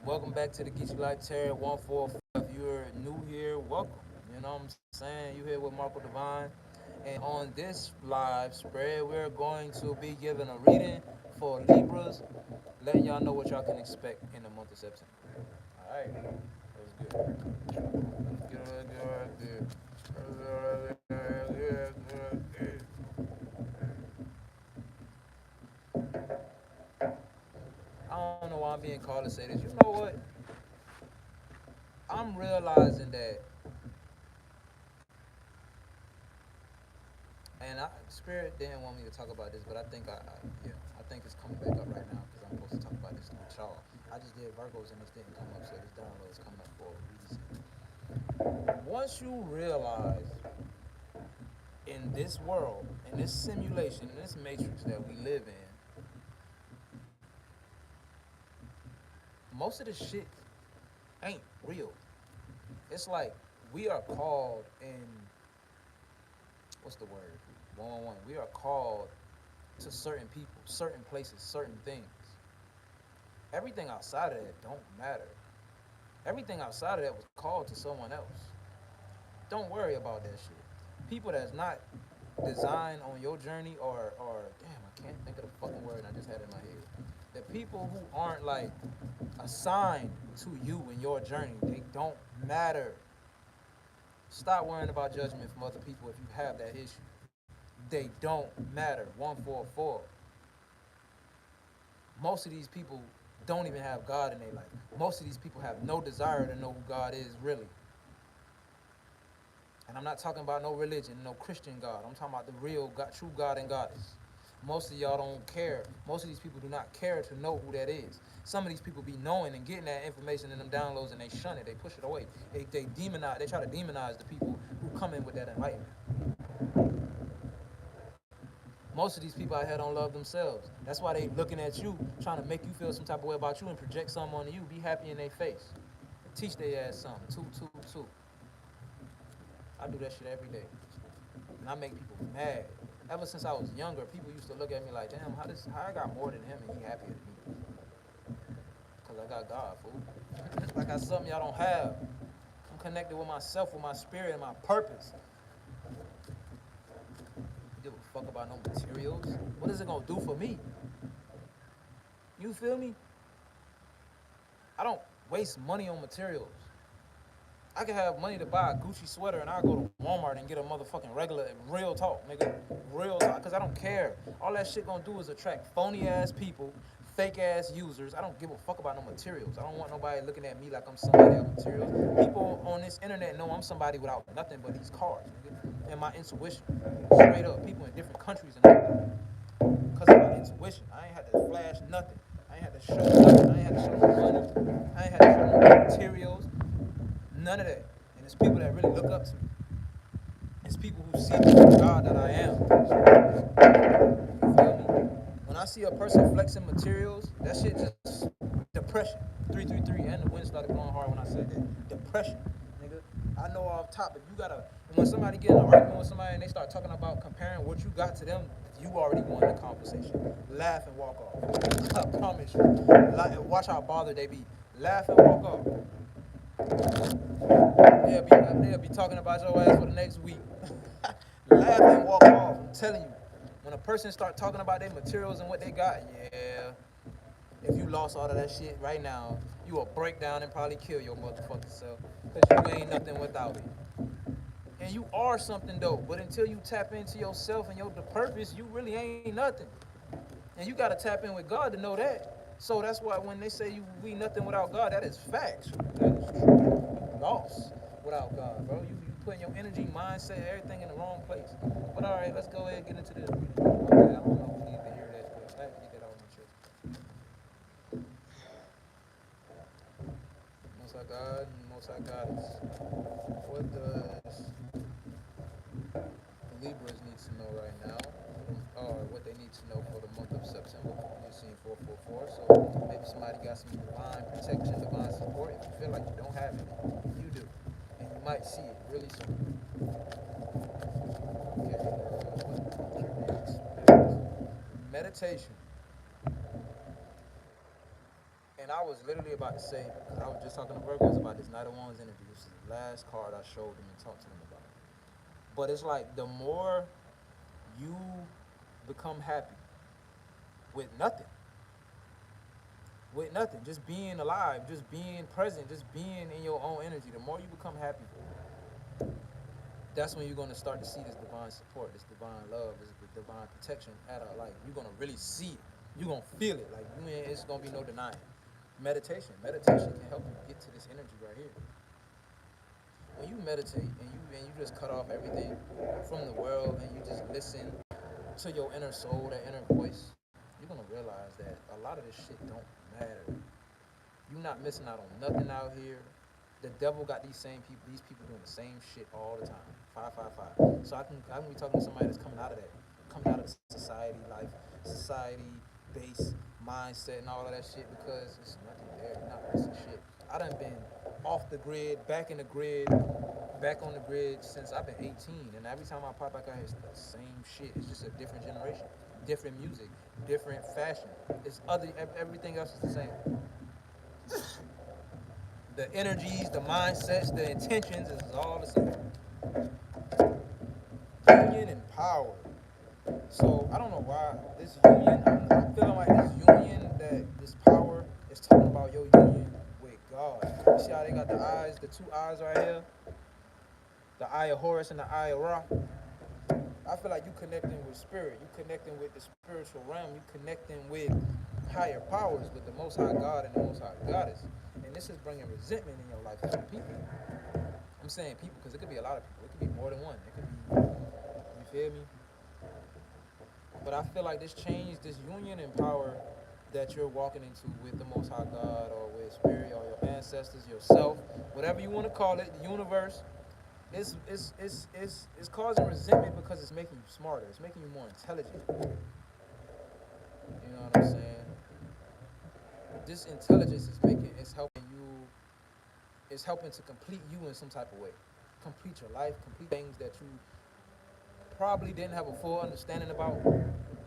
Welcome back to the Geechee Life Terror 145. If you're new here, welcome. You know what I'm saying? You here with Marco Divine. And on this live spread, we're going to be giving a reading for Libras, letting y'all know what y'all can expect in the month of September. Alright, that's good. Good, good, good. I don't know why I'm being called to say this. You know what? I'm realizing that, and Spirit didn't want me to talk about this, but yeah, I think it's coming back up right now because I'm supposed to talk about this with y'all. I just did Virgos and this didn't come up, so this download is coming up for a reason. Once you realize in this world, in this simulation, in this matrix that we live in, most of the shit ain't real. It's like we are called in, what's the word? 111. We are called to certain people, certain places, certain things. Everything outside of that don't matter. Everything outside of that was called to someone else. Don't worry about that shit. People that's not designed on your journey or damn, I can't think of the fucking word and I just had it in my head. The people who aren't like assigned to you in your journey, they don't matter. Stop worrying about judgment from other people if you have that issue. They don't matter. 144. Most of these people don't even have God in their life. Most of these people have no desire to know who God is really. And I'm not talking about no religion, no Christian God. I'm talking about the real God, true God and Goddess. Most of y'all don't care. Most of these people do not care to know who that is. Some of these people be knowing and getting that information in them downloads and they shun it. They push it away. They demonize. They try to demonize the people who come in with that enlightenment. Most of these people out here don't love themselves. That's why they looking at you, trying to make you feel some type of way about you and project something onto you. Be happy in their face. Teach their ass something. Two, two, two. I do that shit every day. And I make people mad. Ever since I was younger, people used to look at me like, damn, how I got more than him and he happier than me? Because I got God, fool. I got something y'all don't have. I'm connected with myself, with my spirit, and my purpose. Give a fuck about no materials. What is it gonna do for me? You feel me? I don't waste money on materials. I can have money to buy a Gucci sweater and I'll go to Walmart and get a motherfucking regular, real talk, nigga. Real talk, because I don't care. All that shit gonna do is attract phony ass people, fake ass users. I don't give a fuck about no materials. I don't want nobody looking at me like I'm somebody of materials. People on this internet know I'm somebody without nothing but these cars, nigga. And my intuition. Straight up, people in different countries and all. Because of my intuition. I ain't had to flash nothing. I ain't had to show nothing. I ain't had to show no money. I ain't had to show no materials. None of that. And it's people that really look up to me. It's people who see me for the God that I am. You feel me? When I see a person flexing materials, that shit just depression. 333 and the wind started blowing hard when I said that. Depression, nigga. I know off top, if you gotta, when somebody get in an argument with somebody and they start talking about comparing what you got to them, you already won the conversation. Laugh and walk off. I promise you. Watch how bothered they be. Laugh and walk off. They'll be talking about your ass for the next week. Laugh and walk off. I'm telling you. When a person start talking about their materials and what they got, yeah. If you lost all of that shit right now, you will break down and probably kill your motherfucking self. Because you ain't nothing without it. And you are something though. But until you tap into yourself and your the purpose, you really ain't nothing. And you gotta tap in with God to know that. So that's why when they say we nothing without God, that is facts. That is true. Lost without God, bro. You putting your energy, mindset, everything in the wrong place. But all right, let's go ahead and get into this. Okay, I don't know who needs to hear that, but I have to get that off my chest. Most High God and Most High Goddess. What does Libras need to know right now, or what they need to know for the month of September? You're seeing 444, so maybe somebody got some divine protection, divine support. If you feel like you don't have it, you do, and you might see it really soon. Okay, meditation And I was literally about to say, because I was just talking to Virgos about this Knight of Wands energy. This is the last card I showed them and talked to them about. But it's like the more you become happy with nothing, just being alive, just being present, just being in your own energy, the more you become happy, that's when you're going to start to see this divine support, this divine love, this divine protection at our life. You're going to really see it. You're going to feel it. Like, it's going to be no denying. Meditation can help you get to this energy right here. When you meditate and you just cut off everything from the world and you just listen to your inner soul, that inner voice, you're gonna realize that a lot of this shit don't matter. You're not missing out on nothing out here. The devil got these people doing the same shit all the time. 555. So I can be talking to somebody that's coming out of the society life, society based mindset and all of that shit because it's nothing there. You're not missing shit. I done been off the grid, back in the grid, back on the grid since I've been 18, and every time I pop back out here, it's the same shit. It's just a different generation, different music, different fashion. Everything else is the same. The energies, the mindsets, the intentions is all the same. Union and power. So I don't know why this union. I'm feeling like this union, that this power is talking about your union with God. You see how they got the eyes, the two eyes right here, the eye of Horus and the eye of Ra. I feel like you connecting with spirit, you connecting with the spiritual realm, you connecting with higher powers, with the Most High God and the Most High Goddess. And this is bringing resentment in your life to people. I'm saying people because it could be a lot of people. It could be more than one. It could be, you feel me? But I feel like this change, this union and power that you're walking into with the Most High God or with spirit or your ancestors, yourself, whatever you want to call it, the universe, it's causing resentment because it's making you smarter. It's making you more intelligent. You know what I'm saying? This intelligence it's helping you, it's helping to complete you in some type of way. Complete your life, complete things that you probably didn't have a full understanding about.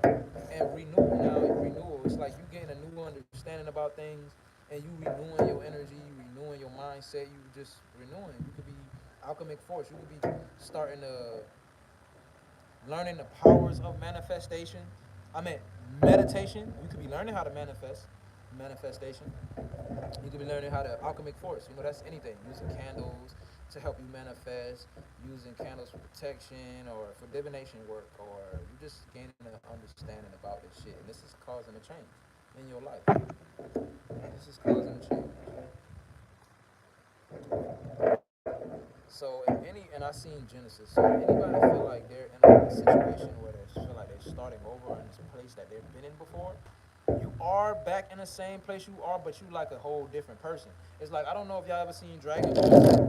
And renewal now, renewal. It's like you getting a new understanding about things and you renewing your energy, you renewing your mindset, you just renewing. You could be alchemic force. You could be starting to learning the powers of manifestation. I mean, meditation. You could be learning how to manifestation. You could be learning how to alchemic force. You know, that's anything. Using candles to help you manifest, using candles for protection or for divination work, or you just gaining an understanding about this shit. And this is causing a change in your life. This is causing a change. So and I seen Genesis. So anybody feel like they're in a situation where they feel like they're starting over in this place that they've been in before, you are back in the same place you are, but you like a whole different person. It's like I don't know if y'all ever seen Dragon Ball.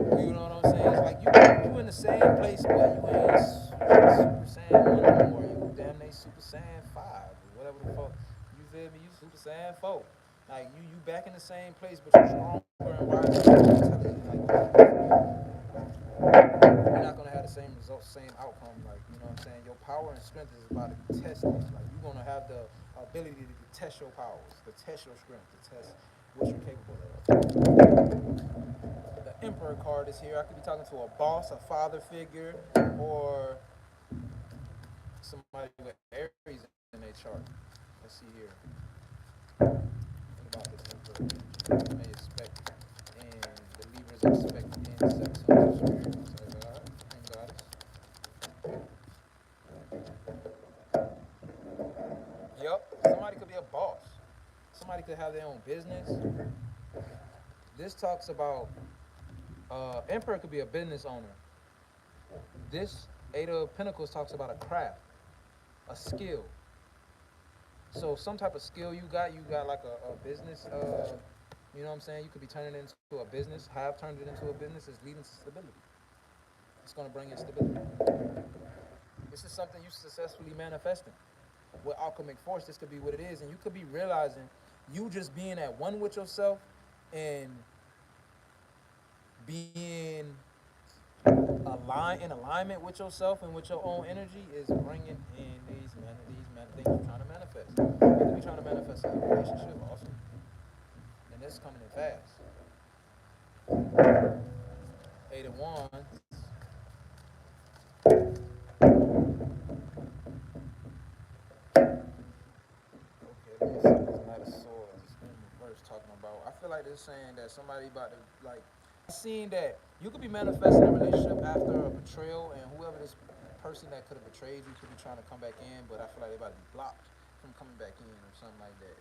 You know what I'm saying? It's like you in the same place, but you ain't Super Saiyan 1 no more. You damn near Super Saiyan 5 or whatever the fuck. You feel me? You Super Saiyan 4. Like you back in the same place, but you're stronger and wiser and intelligent. Like you're not gonna have the same results, same outcome. Like you know what I'm saying? Your power and strength is about to be tested. Like you're gonna have the ability to test your powers, to test your strength, to test what you're capable of. The Emperor card is here. I could be talking to a boss, a father figure, or somebody with Aries in their chart. Let's see here. What about this Emperor? You may expect, and the Libras expect insects on their spirit. So God and Goddess. Yep. Somebody could be a boss. Somebody could have their own business. This talks about Emperor could be a business owner. This Eight of Pentacles talks about a craft, a skill. So some type of skill you got like a business, you know what I'm saying? You could be turning it into a business, have turned it into a business, is leading to stability. It's gonna bring in stability. This is something you successfully manifesting. With alchemic force, this could be what it is. And you could be realizing you just being at one with yourself and being in alignment with yourself and with your own energy is bringing in these things you're trying to manifest. You could be trying to manifest a relationship also. and this coming in fast. Eight of Wands. Okay, let me see this Knight of Swords in reverse talking about. I feel like they're saying that somebody about to like. I seen that you could be manifesting a relationship after a betrayal, and whoever this person that could have betrayed you could be trying to come back in, but I feel like they about to be blocked from coming back in or something like that.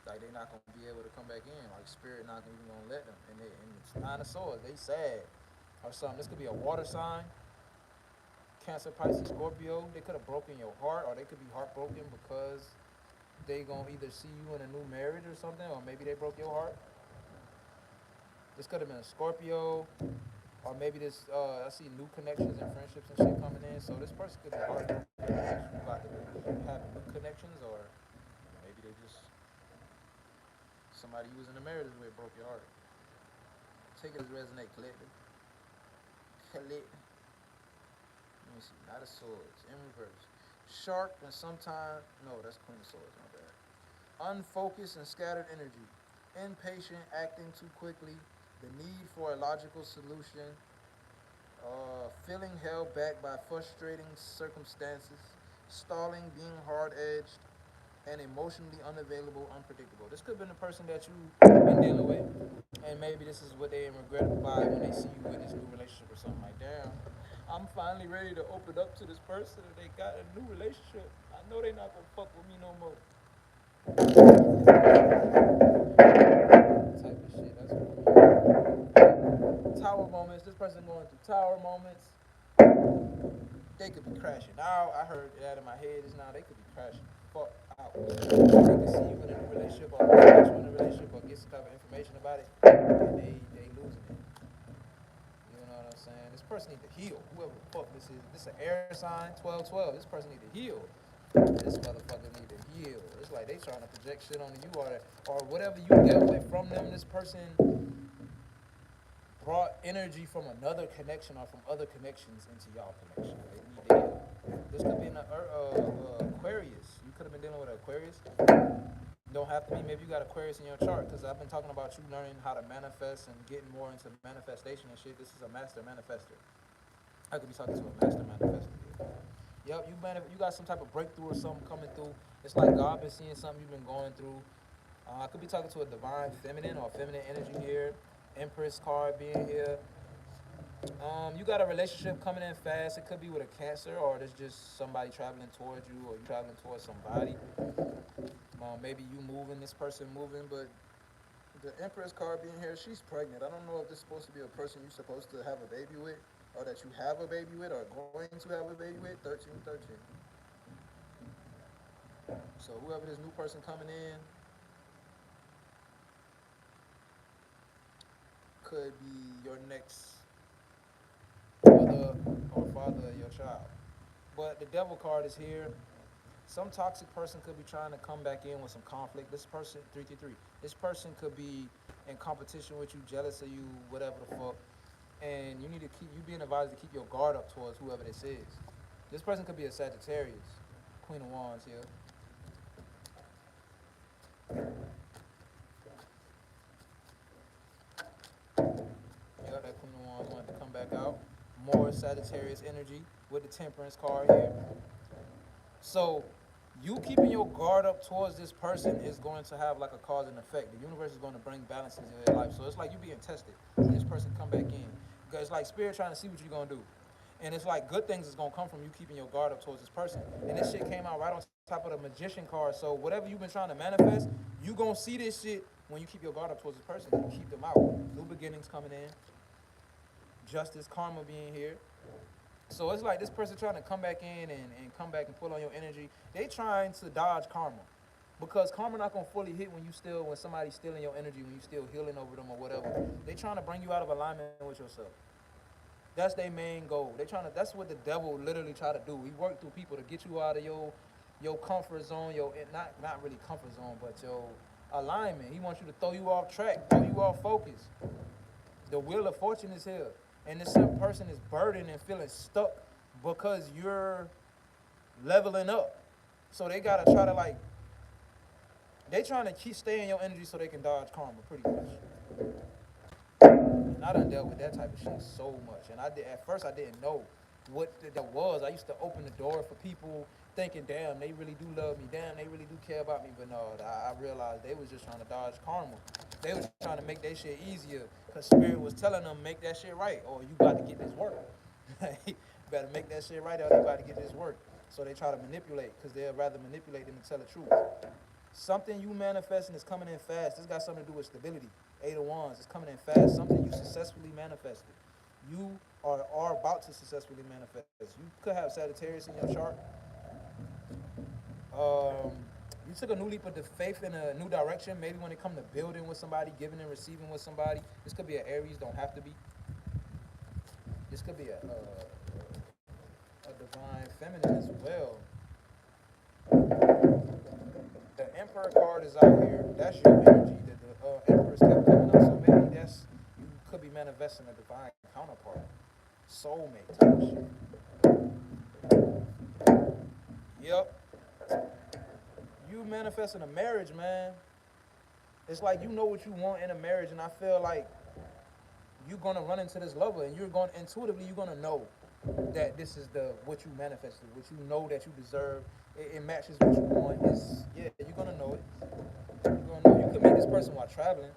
Like they're not gonna be able to come back in. Like spirit not even gonna let them. And it's Nine of Swords. They sad or something. This could be a water sign. Cancer, Pisces, Scorpio. They could have broken your heart, or they could be heartbroken because they gonna either see you in a new marriage or something, or maybe they broke your heart. This could have been a Scorpio, or maybe this. I see new connections and friendships and shit coming in. So this person could be heartbroken because you about to have new connections, or maybe they just somebody you was in a marriage with broke your heart. Take it as resonate, collective. Collective. Let me see. Knight of Swords in reverse. Sharp and sometimes no, that's Queen of Swords. My bad. Unfocused and scattered energy. Impatient, acting too quickly. The need for a logical solution. Feeling held back by frustrating circumstances. Stalling, being hard edged, and emotionally unavailable, unpredictable. This could have been the person that you've been dealing with, and maybe this is what they regret by when they see you with this new relationship or something like, damn, I'm finally ready to open up to this person and they got a new relationship. I know they not gonna fuck with me no more. Type of shit. That's what I mean. Tower moments. This person going through tower moments. They could be crashing out. I heard it out of my head is now they could be crashing fuck out. They could see you in a relationship or get you in a relationship or get some type of information about it, and they losing it. You know what I'm saying? This person need to heal. Whoever the fuck this is. This is an air sign, 1212. This person need to heal. This motherfucker need to heal. It's like they trying to project shit onto you, or whatever you dealt with from them. This person brought energy from another connection or from other connections into y'all connection. They need to heal. This could be an Aquarius. You could have been dealing with an Aquarius. Don't have to be. Maybe you got Aquarius in your chart because I've been talking about you learning how to manifest and getting more into manifestation and shit. This is a master manifester. I could be talking to a master manifester. Yep, you got some type of breakthrough or something coming through. It's like God been seeing something you've been going through. I could be talking to a divine feminine or feminine energy here. Empress card being here. You got a relationship coming in fast. It could be with a Cancer, or there's just somebody traveling towards you, or you traveling towards somebody. Maybe you moving, this person moving, but the Empress card being here, she's pregnant. I don't know if this is supposed to be a person you're supposed to have a baby with, or that you have a baby with, or going to have a baby with. 1313. So whoever this new person coming in could be your next mother or father of your child. But the devil card is here. Some toxic person could be trying to come back in with some conflict. This person, 333, this person could be in competition with you, jealous of you, whatever the fuck. And you need to keep, you being advised to keep your guard up towards whoever this is. This person could be a Sagittarius, Queen of Wands here. Yeah, that Queen of Wands wanted to come back out. More Sagittarius energy with the Temperance card here. So you keeping your guard up towards this person is going to have like a cause and effect. The universe is going to bring balance into your life. So it's like you being tested. So this person come back in. Because it's like spirit trying to see what you're going to do. And it's like good things is going to come from you keeping your guard up towards this person. And this shit came out right on top of the Magician card. So whatever you've been trying to manifest, you going to see this shit when you keep your guard up towards this person. You keep them out. New beginnings coming in. Justice, karma being here. So it's like this person trying to come back in and come back and pull on your energy. They trying to dodge karma. Because karma not gonna fully hit when somebody's stealing your energy, when you still healing over them or whatever. They trying to bring you out of alignment with yourself. That's their main goal. That's what the devil literally try to do. He work through people to get you out of your comfort zone, your not really comfort zone, but your alignment. He wants you to throw you off track, throw you off focus. The wheel of fortune is here. And this person is burdened and feeling stuck because you're leveling up. So they gotta try to like They trying to keep stay in your energy so they can dodge karma, pretty much. And I done dealt with that type of shit so much. And I did at first I didn't know what that was. I used to open the door for people thinking, damn, they really do love me. Damn, they really do care about me. But no, I realized they was just trying to dodge karma. They was trying to make that shit easier because Spirit was telling them, make that shit right or you got to get this work. You better make that shit right or you got to get this work. So they try to manipulate because they'd rather manipulate than to tell the truth. Something you manifesting is coming in fast. This got something to do with stability. Eight of Wands is coming in fast. Something you successfully manifested. You are about to successfully manifest. You could have Sagittarius in your chart. Um, you took a new leap of the faith in a new direction. Maybe when it comes to building with somebody, giving and receiving with somebody. This could be an Aries. Don't have to be. This could be a divine feminine as well. The Emperor card is out here. That's your energy. The Emperor's kept coming out. So maybe that's you could be manifesting a divine counterpart, soulmate type shit. Yep, you manifesting a marriage, man. It's like you know what you want in a marriage, and I feel like you're gonna run into this lover, and you're going intuitively you're gonna know that this is the what you manifested, what you know that you deserve. It matches what you want. It's yeah, you're gonna know it. You're gonna know. You could meet this person while traveling.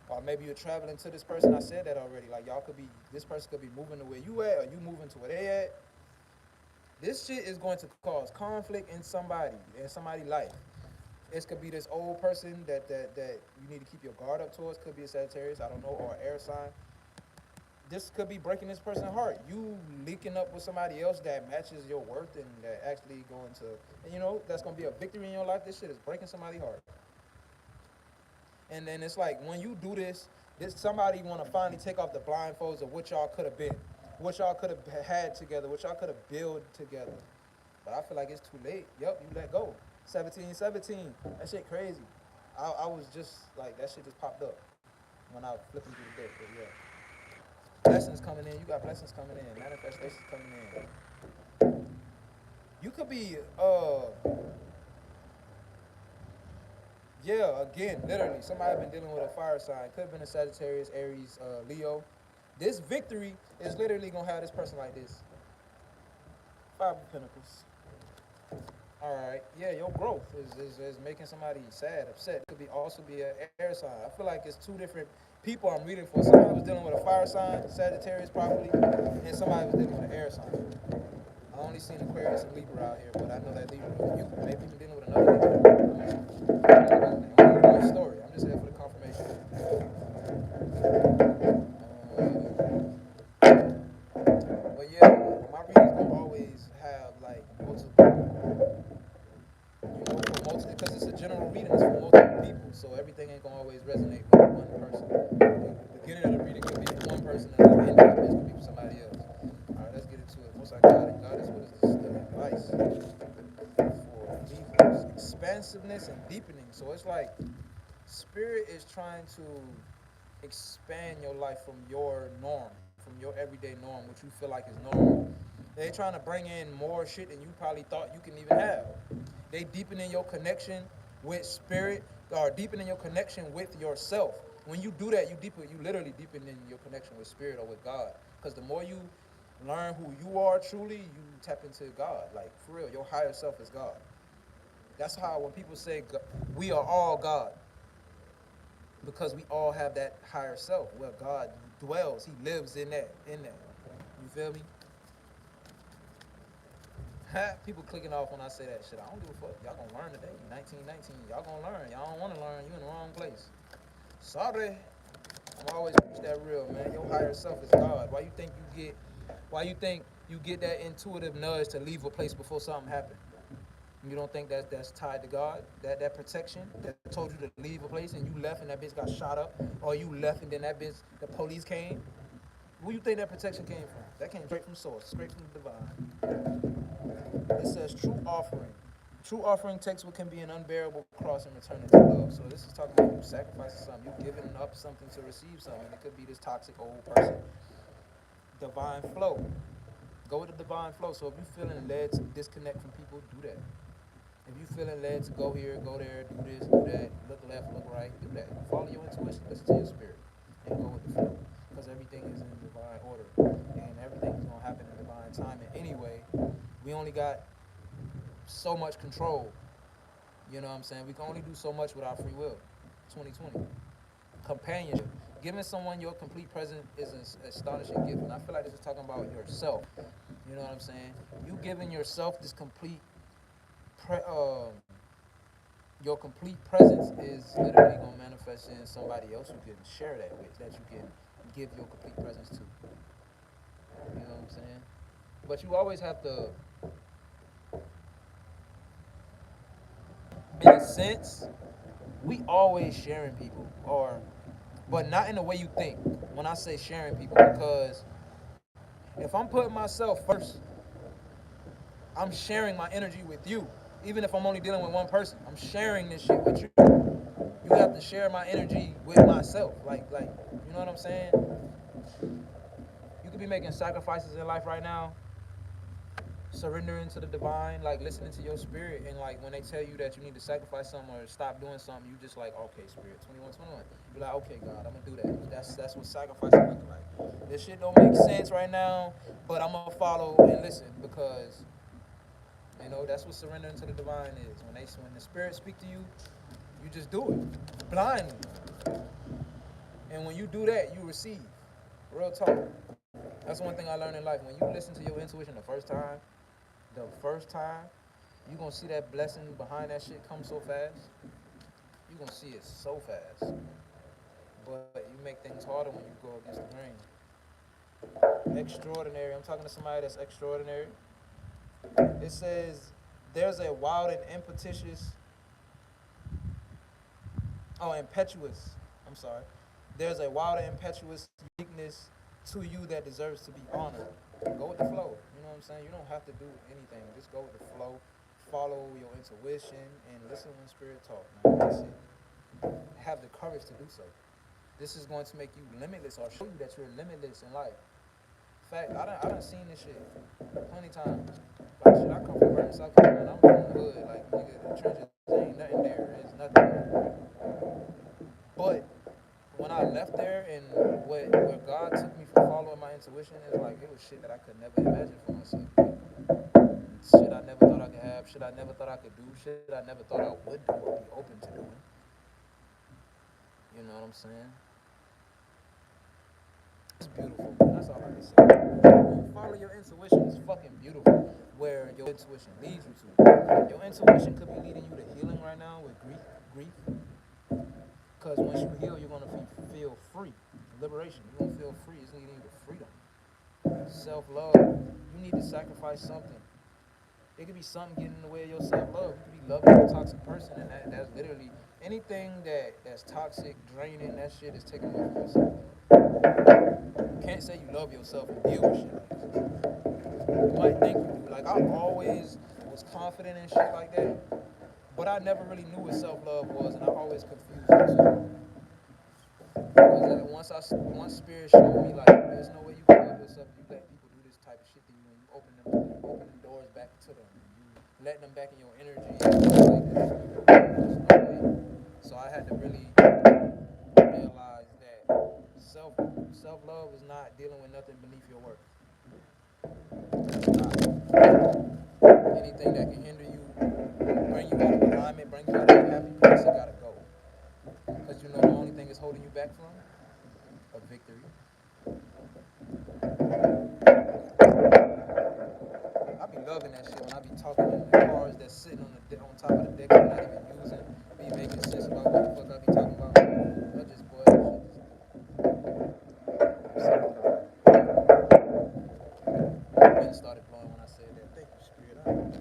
Or maybe you're traveling to this person. I said that already. Like y'all could be, this person could be moving to where you at, or you moving to where they at. This shit is going to cause conflict in somebody's life. It could be this old person that you need to keep your guard up towards. Could be a Sagittarius, I don't know, or an air sign. This could be breaking this person's heart. You linking up with somebody else that matches your worth and that actually going to, and you know, that's gonna be a victory in your life. This shit is breaking somebody's heart. And then it's like when you do this somebody want to finally take off the blindfolds of what y'all could have been, what y'all could have had together, what y'all could have built together. But I feel like it's too late. Yep, you let go. 1717. That shit crazy. I was just like that shit just popped up when I was flipping through the deck. But yeah, blessings coming in. You got blessings coming in. Manifestations coming in. You could be yeah, again, literally, somebody been dealing with a fire sign. Could have been a Sagittarius, Aries, Leo. This victory is literally gonna have this person like this. Five of Pentacles. All right, yeah, your growth is making somebody sad, upset. Could be also be an air sign. I feel like it's two different people I'm reading for. Somebody was dealing with a fire sign, Sagittarius probably, and somebody was dealing with an air sign. I only seen Aquarius and Libra out here, but I know that Libra was you. Maybe even dealing with another Libra. I don't know the story. I'm just here for the confirmation. But yeah, my readings don't always have like multiple, you know, for multiple because it's a general reading. It's for multiple people, so everything ain't gonna always resonate with one person. The beginning of the reading could be for one person, and the end of it could be for somebody else. All right, let's get into it. Most I got it. God is what is the advice for Libras? Expansiveness and deepening. So it's like spirit is trying to expand your life from your norm, from your everyday norm, what you feel like is normal. They trying to bring in more shit than you probably thought you can even have. They deepening your connection with spirit or deepening your connection with yourself. When you do that, you literally deepen in your connection with spirit or with God. Because the more you learn who you are truly, you tap into God. Like for real, your higher self is God. That's how when people say we are all God, because we all have that higher self where God dwells. He lives in that. In that. You feel me? People clicking off when I say that shit. I don't give a fuck. Y'all gonna learn today. 1919. Y'all gonna learn. Y'all don't wanna learn. You in the wrong place. Sorry. I'm always preach that real, man. Your higher self is God. Why you think you get that intuitive nudge to leave a place before something happens? You don't think that's tied to God? That protection that told you to leave a place and you left and that bitch got shot up, or you left and then that bitch the police came? Where you think that protection came from? That came straight from source, straight from the divine. It says true offering. True offering takes what can be an unbearable cross and return it to love. So this is talking about you sacrificing something, you giving up something to receive something. It could be this toxic old person. Divine flow. Go with the divine flow. So if you're feeling led to disconnect from people, do that. If you feeling led to go here, go there, do this, do that, look left, look right, do that. Follow your intuition, listen to your spirit, and go with the flow. Because everything is in divine order, and everything is gonna happen in divine timing. Anyway, we only got so much control. You know what I'm saying? We can only do so much with our free will. 2020. Companionship. Giving someone your complete presence is an astonishing gift. And I feel like this is talking about yourself. You know what I'm saying? You giving yourself this complete, pre- um, your complete presence is literally gonna manifest in somebody else who can share that with, that you can give your complete presence to. You know what I'm saying? But you always have to, in a sense, we always sharing people, or but not in the way you think. When I say sharing people, because if I'm putting myself first, I'm sharing my energy with you. Even if I'm only dealing with one person, I'm sharing this shit with you. You have to share my energy with myself. Like, you know what I'm saying? You could be making sacrifices in life right now, surrendering to the divine, like listening to your spirit, and like when they tell you that you need to sacrifice something or stop doing something, you just like, okay, spirit, 21, 21. You're like, okay, God, I'm gonna do that. That's what sacrificing looking like. This shit don't make sense right now, but I'm gonna follow and listen because that's what surrendering to the divine is. When the spirit speak to you, you just do it blindly, and when you do that, you receive. Real talk. That's one thing I learned in life. When you listen to your intuition the first time, you gonna see that blessing behind that shit come so fast. You gonna see it so fast. But you make things harder when you go against the grain. Extraordinary. I'm talking to somebody that's extraordinary. It says there's a wild and impetuous. I'm sorry. There's a wild and impetuous uniqueness to you that deserves to be honored. Go with the flow. You know what I'm saying? You don't have to do anything. Just go with the flow. Follow your intuition and listen when spirit talk. Man. That's it. Have the courage to do so. This is going to make you limitless or show you that you're limitless in life. In fact, I done seen this shit plenty times. Like shit, I come from Vernon, South Carolina. I'm from the hood. Like nigga, the trenches ain't nothing there. It's nothing. But when I left there and where God took me from following my intuition, it's like it was shit that I could never imagine for myself. Shit I never thought I could have, shit I never thought I could do, shit I never thought I would do or be open to doing. You know what I'm saying? It's beautiful, man. That's all I can say. When you follow your intuition, it's fucking beautiful. Where your intuition leads you to. Your intuition could be leading you to healing right now with grief. Because once you heal, you're gonna feel free. Liberation. You're gonna feel free. It's leading you to freedom. Self-love. You need to sacrifice something. It could be something getting in the way of your self-love. You could be loving a toxic person, and that's literally anything that's toxic, draining. That shit is taken away from yourself. You can't say you love yourself and deal with shit like this. You might think you do. Like I always was confident in shit like that, but I never really knew what self-love was, and I always confused the two. Because once spirit showed me like there's no way you can love yourself if you let people do this type of shit to you and you open the doors back to them and you let them back in your energy and stuff like that. There's no way. So I had to really realize that self self love is not dealing with nothing beneath your worth. It's not. Anything that can hinder you, bring you out of alignment, bring you out of your happy place, it gotta go. Because you know the only thing it's holding you back from a victory. I be loving that shit when I be talking in the cars that's sitting on top of the deck I'm not even using. Be making sense about what the fuck I be talking about. I just boy, that shit. Wind started blowing when I said that. Thank you, Spirit. Thank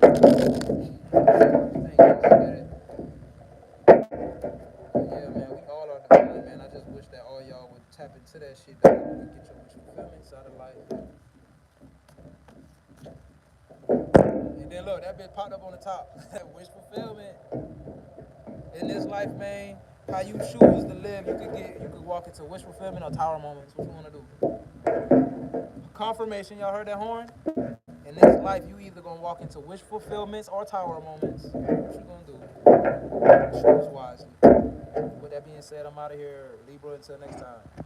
you, Spirit. But yeah, man, we all are divine, man. I just wish that all y'all would tap into that shit. That you could get your wish fulfillment out of life. And then look, that bitch popped up on the top. Wish fulfillment. In this life, man, how you choose to live, you could walk into wish fulfillment or tower moments. What you want to do? Confirmation, y'all heard that horn? And In this life, you either gonna walk into wish fulfillments or tower moments. What you gonna do? Choose wisely. With that being said, I'm out of here. Libra, until next time.